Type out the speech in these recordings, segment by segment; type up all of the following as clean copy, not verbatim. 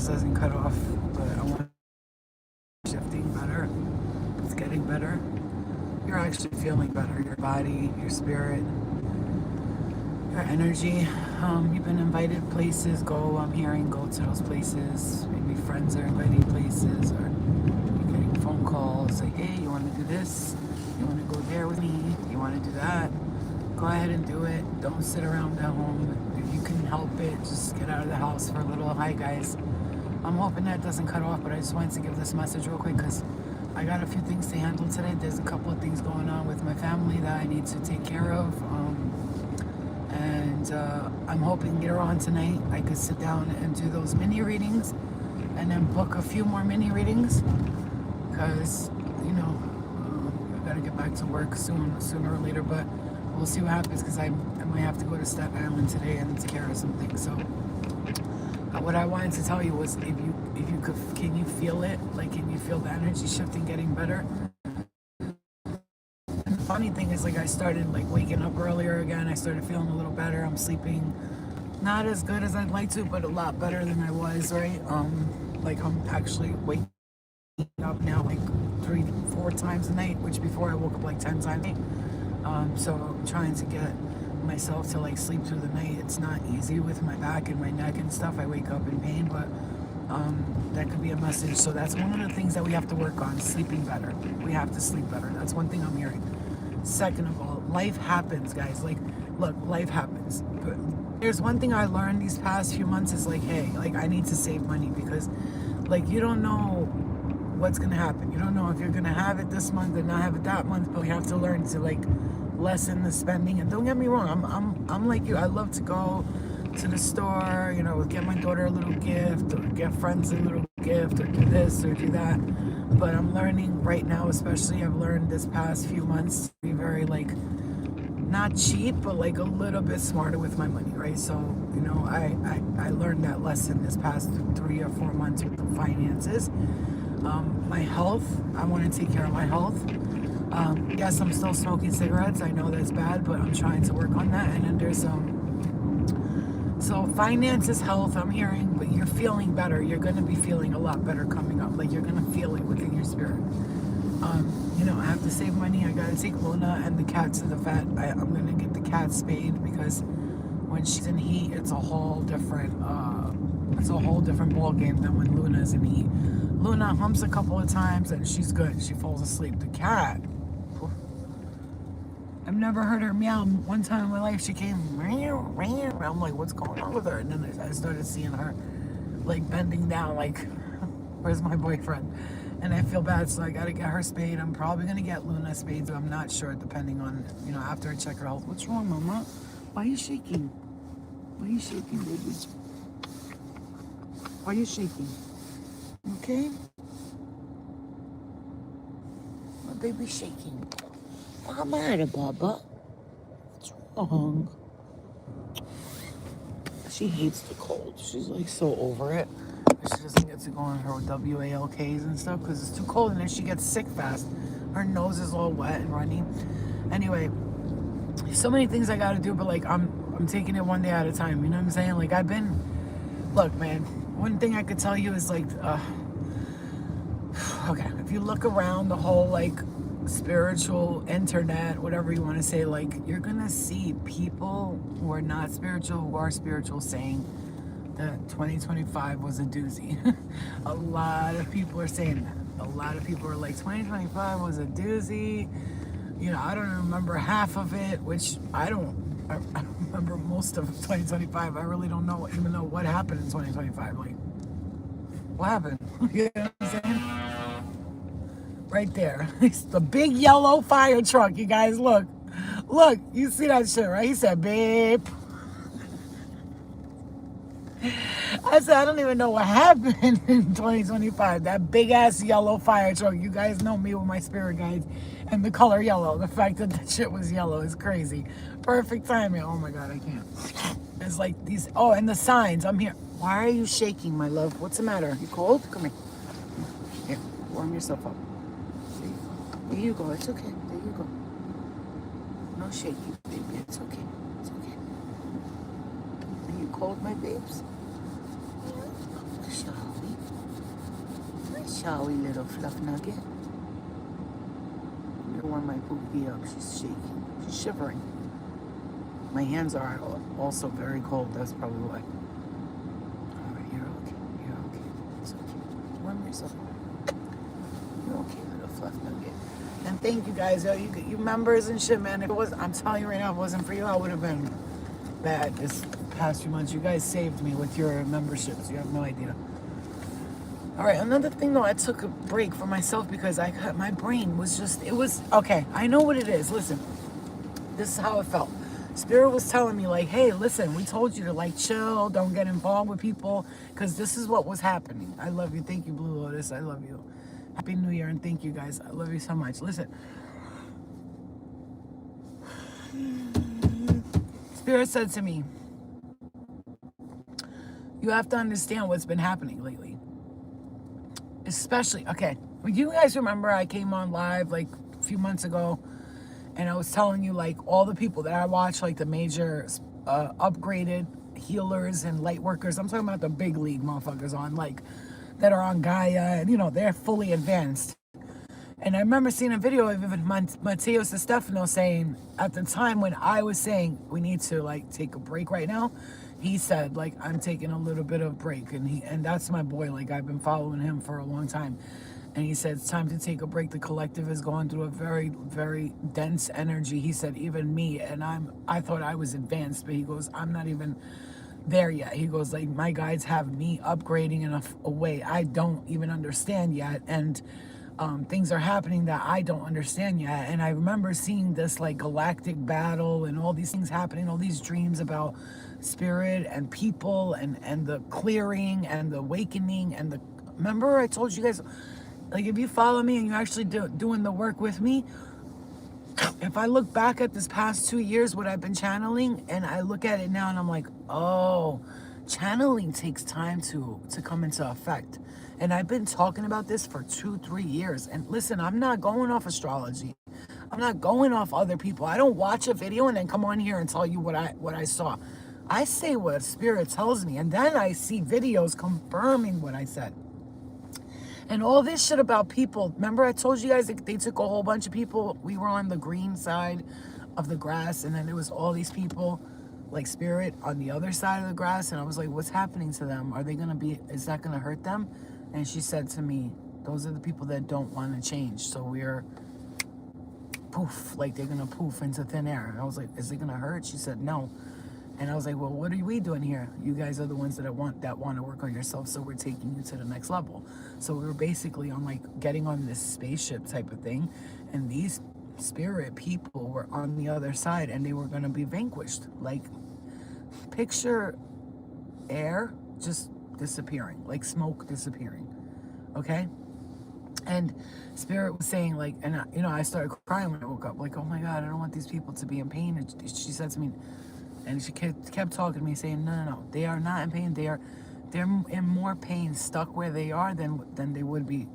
this doesn't cut off, but I want shifting better. It's getting better. You're actually feeling better. Your body, your spirit, your energy. You've been invited places. Go. I'm hearing go to those places. Maybe friends are inviting places, or you're getting phone calls like, "Hey, you want to do this? You want to go there with me? You want to do that? Go ahead and do it. Don't sit around at home. If you can help it, just get out of the house for a little." Hi, guys. I'm hoping that doesn't cut off, but I just wanted to give this message real quick because I got a few things to handle today. There's a couple of things going on with my family that I need to take care of. And I'm hoping later on tonight I could sit down and do those mini readings and then book a few more mini readings because, I got to get back to work sooner or later, but we'll see what happens because I might have to go to Staten Island today and take care of something. So what I wanted to tell you was if you could, can you feel it? Like, can you feel the energy shifting, getting better? And the funny thing is, like, I started like waking up earlier again. I started feeling a little better. I'm sleeping not as good as I'd like to, but a lot better than I was, right? Like I'm actually waking up now like 3-4 times a night, which before I woke up like 10 times a night. So I'm trying to get myself to like sleep through the night. It's not easy with my back and my neck and stuff. I wake up in pain, but that could be a message. So that's one of the things that we have to work on, sleeping better. We have to sleep better. That's one thing I'm hearing. Second of all, life happens, guys. Like, look, life happens. But there's one thing I learned these past few months is like, hey, like I need to save money because like you don't know what's gonna happen. You don't know if you're gonna have it this month and not have it that month, but we have to learn to like lessen the spending. And don't get me wrong, I'm like you. I love to go to the store, get my daughter a little gift or get friends a little gift or do this or do that. But I'm learning right now, especially I've learned this past few months to be very like not cheap, but like a little bit smarter with my money, right? So, I learned that lesson this past 3 or 4 months with the finances. My health, I want to take care of my health. Yes, I'm still smoking cigarettes. I know that's bad, but I'm trying to work on that. And then there's so finances, health, I'm hearing, but you're feeling better. You're going to be feeling a lot better coming up. Like you're going to feel it within your spirit. I have to save money. I got to take Luna and the cat to the vet. I'm going to get the cat spayed because when she's in heat, it's a whole different ball game than when Luna's in heat. Luna humps a couple of times and she's good. She falls asleep. The cat, I've never heard her meow. One time in my life, she came meow, meow. I'm like, what's going on with her? And then I started seeing her like bending down, like, where's my boyfriend? And I feel bad, so I gotta get her spayed. I'm probably gonna get Luna spayed, but I'm not sure, depending on, after I check her health. What's wrong, Mama? Why are you shaking? Why are you shaking, baby? Why are you shaking? Okay? My baby's shaking. What's the matter, Baba? What's wrong? She hates the cold. She's like so over it. She doesn't get to go on her WALKs and stuff because it's too cold, and then she gets sick fast. Her nose is all wet and runny. Anyway, so many things I gotta do, but like I'm taking it one day at a time. You know what I'm saying? Like look, man. One thing I could tell you is like, okay, if you look around the whole like spiritual internet, whatever you want to say, like you're gonna see people who are not spiritual, who are spiritual, saying that 2025 was a doozy. A lot of people are saying that. A lot of people are like, 2025 was a doozy. I don't remember half of it, which I don't remember most of 2025. I really don't even know what happened in 2025. Like, what happened? You know what I'm saying? Right there. It's the big yellow fire truck, you guys. Look, you see that shit, right? He said, babe. I said, I don't even know what happened in 2025. That big ass yellow fire truck. You guys know me with my spirit guides and the color yellow. The fact that that shit was yellow is crazy. Perfect timing. Oh my God, I can't. It's like these, and the signs. I'm here. Why are you shaking, my love? What's the matter? You cold? Come here. Here, warm yourself up. There you go. It's okay. There you go. No shaking, baby. It's okay. It's okay. Are you cold, my babes? shall we, little fluff nugget? I'm gonna warm my poopy up. She's shaking. She's shivering. My hands are also very cold. That's probably why. All right, you're okay. You're okay. It's okay. Warm yourself. You're okay, little fluff nugget. And thank you guys, you members and shit, man. If it was, I'm telling you right now, if it wasn't for you, I would have been bad this past few months. You guys saved me with your memberships. You have no idea. All right, another thing though, I took a break for myself because my brain was just, it was, okay, I know what it is. Listen, this is how it felt. Spirit was telling me like, hey, listen, we told you to like chill, don't get involved with people, because this is what was happening. I love you. Thank you, Blue Lotus. I love you. Happy New Year, and thank you guys. I love you so much. Listen. Spirit said to me, you have to understand what's been happening lately. Especially, okay, you guys remember I came on live like a few months ago and I was telling you like all the people that I watch, like the major upgraded healers and light workers. I'm talking about the big league motherfuckers on like that are on Gaia, and you know, they're fully advanced. And I remember seeing a video of even Matteo Stefano saying at the time when I was saying we need to like take a break right now, he said like I'm taking a little bit of break, and that's my boy. Like I've been following him for a long time, and he said it's time to take a break. The collective is going through a very, very dense energy. He said even me, and I thought I was advanced, but he goes, I'm not even there yet. He goes like my guides have me upgrading in a way I don't even understand yet, and things are happening that I don't understand yet. And I remember seeing this like galactic battle and all these things happening, all these dreams about spirit and people and the clearing and the awakening and the, remember I told you guys, like if you follow me and you're actually doing the work with me, if I look back at this past 2 years, what I've been channeling, and I look at it now and I'm like, oh, channeling takes time to come into effect. And I've been talking about this for 2-3 years. And listen, I'm not going off astrology. I'm not going off other people. I don't watch a video and then come on here and tell you what I saw. I say what spirit tells me, and then I see videos confirming what I said. And all this shit about people, remember I told you guys they took a whole bunch of people. We were on the green side of the grass, and then there was all these people like spirit on the other side of the grass, and I was like, what's happening to them? Are they gonna be, is that gonna hurt them? And she said to me, those are the people that don't want to change. So we're poof, like they're gonna poof into thin air. And I was like, is it gonna hurt? She said no. And I was like, well, what are we doing here? You guys are the ones that want to work on yourself, so we're taking you to the next level. So we were basically on like getting on this spaceship type of thing, and these spirit people were on the other side, and they were gonna be vanquished. Like picture air just disappearing, like smoke disappearing, okay? And spirit was saying like, and I started crying when I woke up, like, oh my God, I don't want these people to be in pain. And she said to me, and she kept talking to me saying, no, they are not in pain. They're in more pain stuck where they are than they would be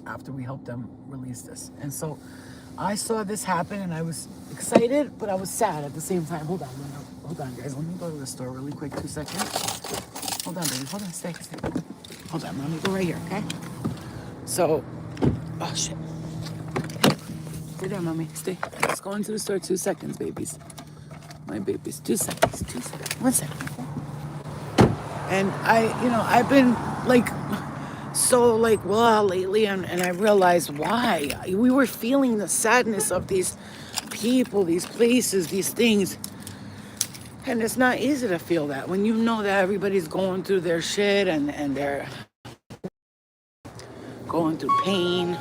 after we help them release this. And so I saw this happen, and I was excited, but I was sad at the same time. Hold on, guys. Let me go to the store really quick. 2 seconds. Hold on, baby. Hold on. Stay. Hold on. Let me go right here, okay? So, oh, shit. Stay there, mommy. Stay. Let's go into the store. 2 seconds, babies. My babies. 2 seconds. 2 seconds. 1 second. And I've been like so like well lately, and I realized why. We were feeling the sadness of these people, these places, these things. And it's not easy to feel that when you know that everybody's going through their shit and they're going through pain.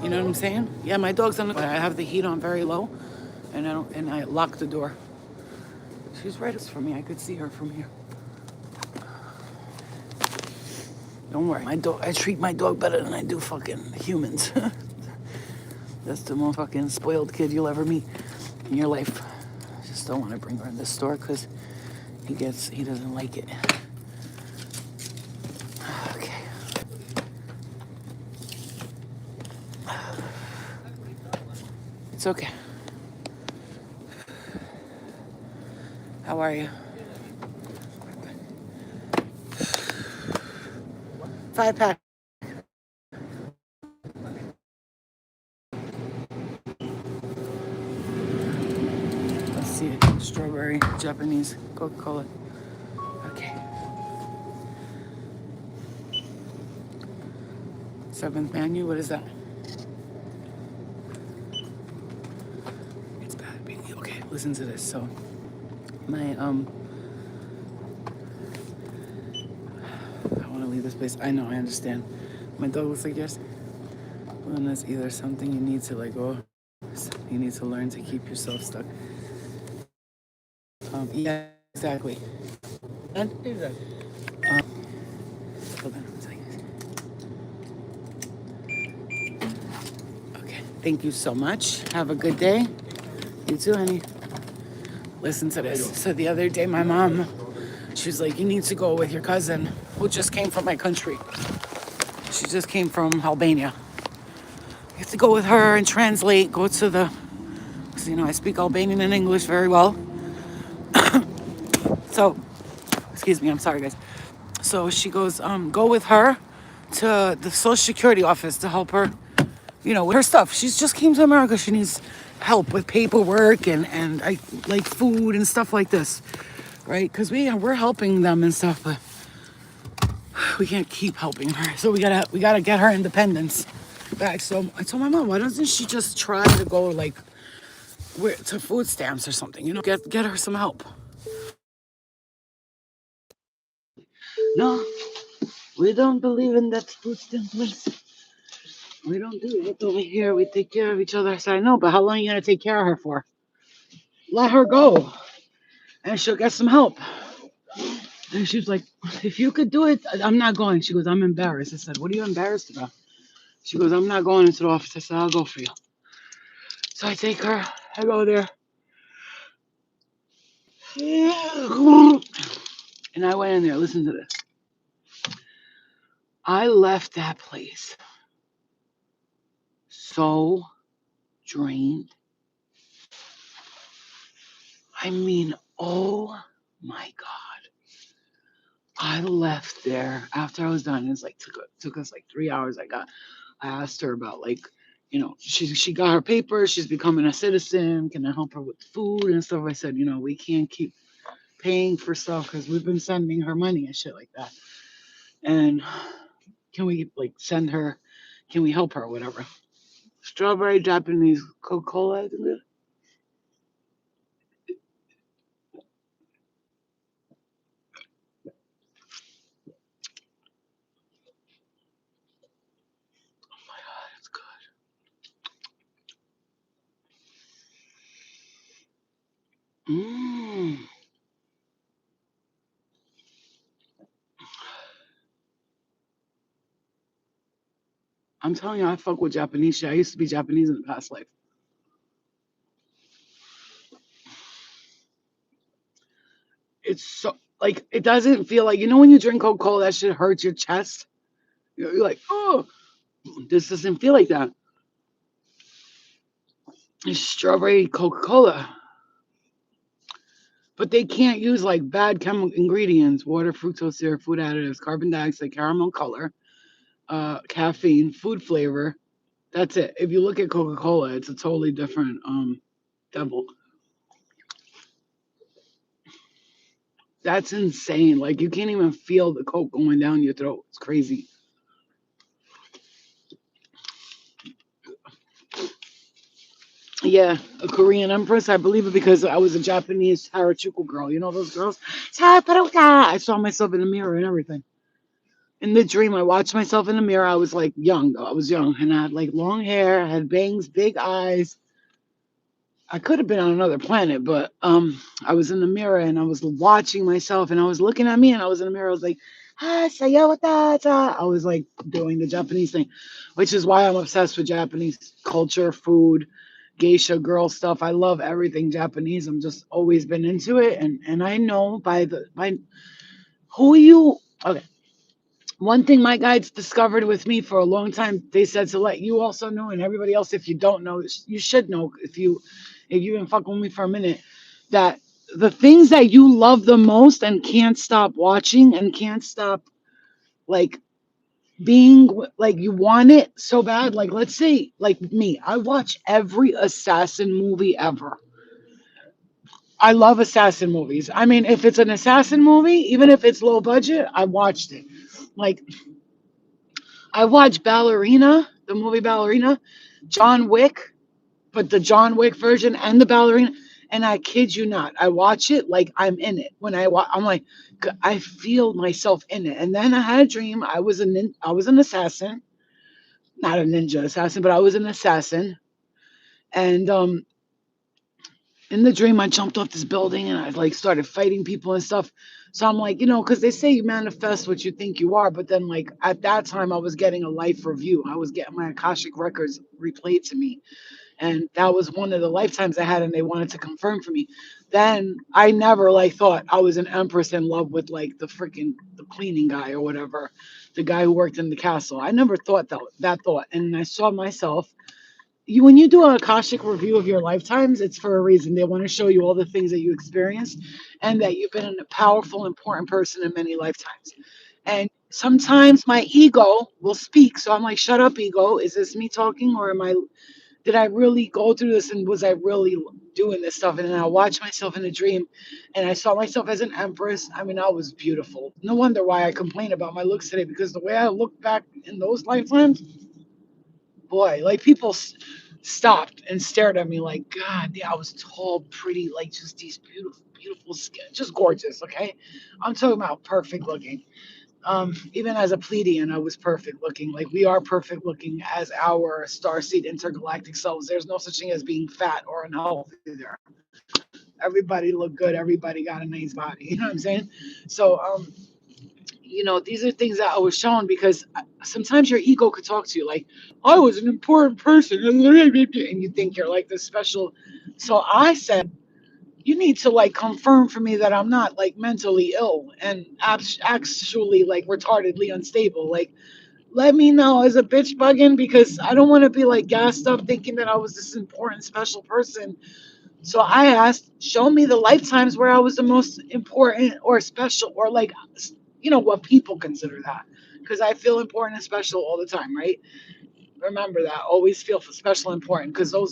You know what I'm saying? Yeah, my dog's on. I have the heat on very low, and I lock the door. She's right for me. I could see her from here. Don't worry, I treat my dog better than I do fucking humans. That's the most fucking spoiled kid you'll ever meet in your life. I just don't want to bring her in the store because he doesn't like it. Okay. It's okay. How are you? 5-pack. strawberry Japanese Coca-Cola. Okay. Seventh menu. What is that? It's bad, baby. Okay, listen to this. So, my I want to leave this place. I know. I understand. My dog looks like yours. Well, and that's either something you need to let go. You need to learn to keep yourself stuck. Yeah, exactly. And hold on one second. Okay. Thank you so much. Have a good day. You too, honey. Listen to this. So the other day, my mom, she was like, "You need to go with your cousin, who just came from my country. She just came from Albania. You have to go with her and translate. Go to the, because I speak Albanian and English very well. So, excuse me. I'm sorry, guys. So she goes, go with her to the Social Security office to help her, with her stuff. She's just came to America. She needs help with paperwork and I like food and stuff like this, right? Because we're helping them and stuff, but we can't keep helping her. So we gotta get her independence back. So I told my mom, why doesn't she just try to go like to food stamps or something? Get her some help. No, we don't believe in that food stamp place. We don't do it over here. We take care of each other. I said, I know, but how long are you gonna take care of her for? Let her go, and she'll get some help. And she was like, if you could do it, I'm not going. She goes, I'm embarrassed. I said, what are you embarrassed about? She goes, I'm not going into the office. I said, I'll go for you. So I take her. I go there, and I went in there. Listen to this. I left that place so drained. I mean, oh my God. I left there after I was done. It's like took us like 3 hours. I asked her about like, she got her papers. She's becoming a citizen. Can I help her with food and stuff? I said, we can't keep paying for stuff because we've been sending her money and shit like that. And can we like send her? Can we help her? Whatever. Strawberry Japanese Coca-Cola. That's good. I'm telling you, I fuck with Japanese shit. I used to be Japanese in the past life. It's so like it doesn't feel like when you drink Coca-Cola, that shit hurts your chest. You're like, oh, this doesn't feel like that. It's strawberry Coca-Cola, but they can't use like bad chemical ingredients: water, fructose syrup, food additives, carbon dioxide, caramel color, caffeine, food flavor. That's it. If you look at Coca-Cola, it's a totally different devil. That's insane. Like you can't even feel the Coke going down your throat. It's crazy. Yeah, a Korean empress. I believe it because I was a Japanese Harajuku girl. You know those girls? I saw myself in the mirror and everything. In the dream, I watched myself in the mirror. I was like young, though. I was young and I had like long hair, I had bangs, big eyes. I could have been on another planet, but I was in the mirror and I was watching myself and I was looking at me and I was in the mirror. I was like, sayawata. I was like doing the Japanese thing, which is why I'm obsessed with Japanese culture, food, geisha girl stuff. I love everything Japanese. I'm just always been into it, and I know by who you. Okay, one thing my guides discovered with me for a long time, they said to let you also know, and everybody else, if you don't know, you should know if you've been fucking with me for a minute, that the things that you love the most and can't stop watching and can't stop like being like you want it so bad. Like let's say like me, I watch every assassin movie ever. I love assassin movies. I mean, if it's an assassin movie, even if it's low budget, I watched it. Like I watched Ballerina, the movie Ballerina, John Wick, but the John Wick version and the Ballerina. And I kid you not, I watch it like I'm in it. When I'm like, I feel myself in it. And then I had a dream. I was an assassin, not a ninja assassin, but I was an assassin. And in the dream, I jumped off this building and I like started fighting people and stuff. So I'm like, because they say you manifest what you think you are, but then like at that time, I was getting a life review. I was getting my Akashic records replayed to me, and that was one of the lifetimes I had, and they wanted to confirm for me. Then I never like thought I was an empress in love with like the cleaning guy or whatever, the guy who worked in the castle. I never thought that thought, and I saw myself when you do a Akashic review of your lifetimes, it's for a reason. They want to show you all the things that you experienced and that you've been a powerful, important person in many lifetimes. And sometimes my ego will speak. So I'm like, shut up, ego. Is this me talking or did I really go through this and was I really doing this stuff? And then I watched myself in a dream and I saw myself as an empress. I mean, I was beautiful. No wonder why I complain about my looks today because the way I look back in those lifetimes, boy, like people stopped and stared at me like, God, yeah, I was tall, pretty, like just these beautiful, beautiful skin, just gorgeous. Okay, I'm talking about perfect looking. Even as a Pleiadian, I was perfect looking. Like we are perfect looking as our starseed intergalactic selves. There's no such thing as being fat or unhealthy there. Everybody looked good. Everybody got a nice body. You know what I'm saying? So, these are things that I was shown because sometimes your ego could talk to you like, I was an important person, and you think you're like this special. So I said, you need to like confirm for me that I'm not like mentally ill and actually like retardedly unstable. Like, let me know as a bitch bugging because I don't want to be like gassed up thinking that I was this important special person. So I asked, show me the lifetimes where I was the most important or special or like, what people consider that. Because I feel important and special all the time, right? Remember that. Always feel special and important because those